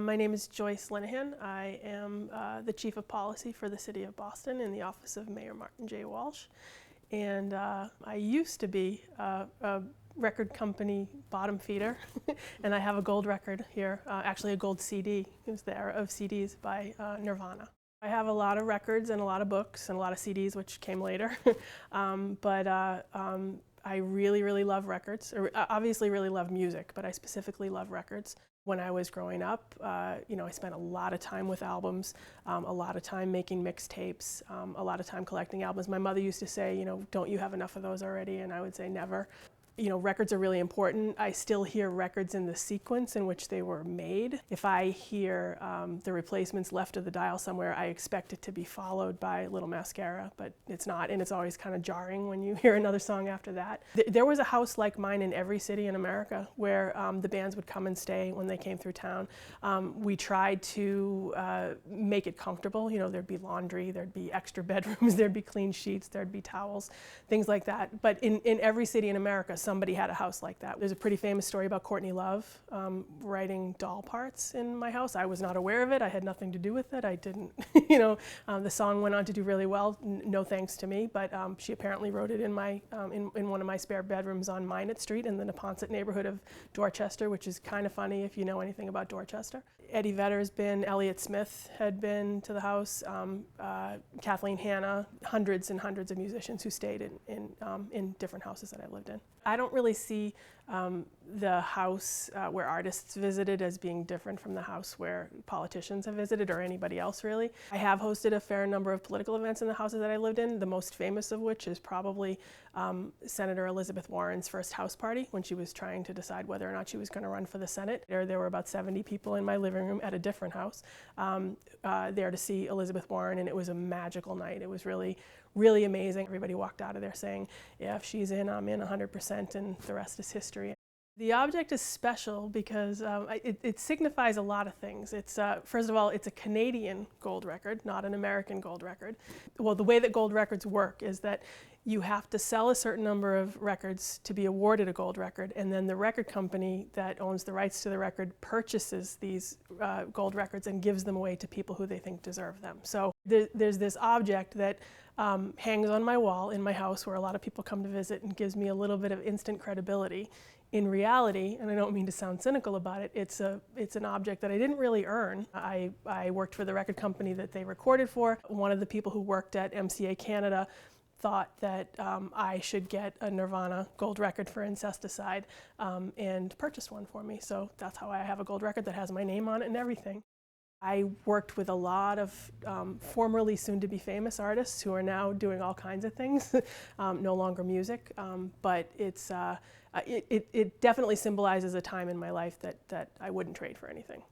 My name is Joyce Linehan. I am the Chief of Policy for the City of Boston in the Office of Mayor Martin J. Walsh. And I used to be a record company bottom feeder, and I have a gold record here, actually a gold CD, is there, of CDs by Nirvana. I have a lot of records and a lot of books and a lot of CDs, which came later, I really love records. Obviously really love music, but I specifically love records. When I was growing up, I spent a lot of time with albums, a lot of time making mixtapes, a lot of time collecting albums. My mother used to say, don't you have enough of those already? And I would say never. Records are really important. I still hear records in the sequence in which they were made. If I hear the replacements left of the dial somewhere, I expect it to be followed by Little Mascara, but it's not, and it's always kind of jarring when you hear another song after that. There was a house like mine in every city in America where the bands would come and stay when they came through town. We tried to make it comfortable. There'd be laundry, there'd be extra bedrooms, there'd be clean sheets, there'd be towels, things like that. But in every city in America, somebody had a house like that. There's a pretty famous story about Courtney Love writing doll parts in my house. I was not aware of it. I had nothing to do with it. I didn't, the song went on to do really well. No thanks to me, but she apparently wrote it in my in one of my spare bedrooms on Minot Street in the Neponset neighborhood of Dorchester, which is kind of funny if you know anything about Dorchester. Eddie Vedder's been, Elliott Smith had been to the house, Kathleen Hanna, hundreds and hundreds of musicians who stayed in different houses that I've lived in. I don't really see the house where artists visited as being different from the house where politicians have visited, or anybody else really. I have hosted a fair number of political events in the houses that I lived in, the most famous of which is probably Senator Elizabeth Warren's first house party when she was trying to decide whether or not she was going to run for the Senate. There were about 70 people in my living room at a different house there to see Elizabeth Warren, and it was a magical night. It was really amazing. Everybody walked out of there saying, yeah, if she's in, I'm in 100%, and the rest is history. The object is special because it signifies a lot of things. It's first of all, it's a Canadian gold record, not an American gold record. Well, the way that gold records work is that you have to sell a certain number of records to be awarded a gold record, and then the record company that owns the rights to the record purchases these gold records and gives them away to people who they think deserve them. So there's this object that hangs on my wall in my house where a lot of people come to visit and gives me a little bit of instant credibility. In reality, and I don't mean to sound cynical about it, it's an object that I didn't really earn. I worked for the record company that they recorded for. One of the people who worked at ICA Canada thought that I should get a Nirvana gold record for Incesticide and purchased one for me. So that's how I have a gold record that has my name on it and everything. I worked with a lot of formerly soon-to-be famous artists who are now doing all kinds of things, no longer music, but it definitely symbolizes a time in my life that I wouldn't trade for anything.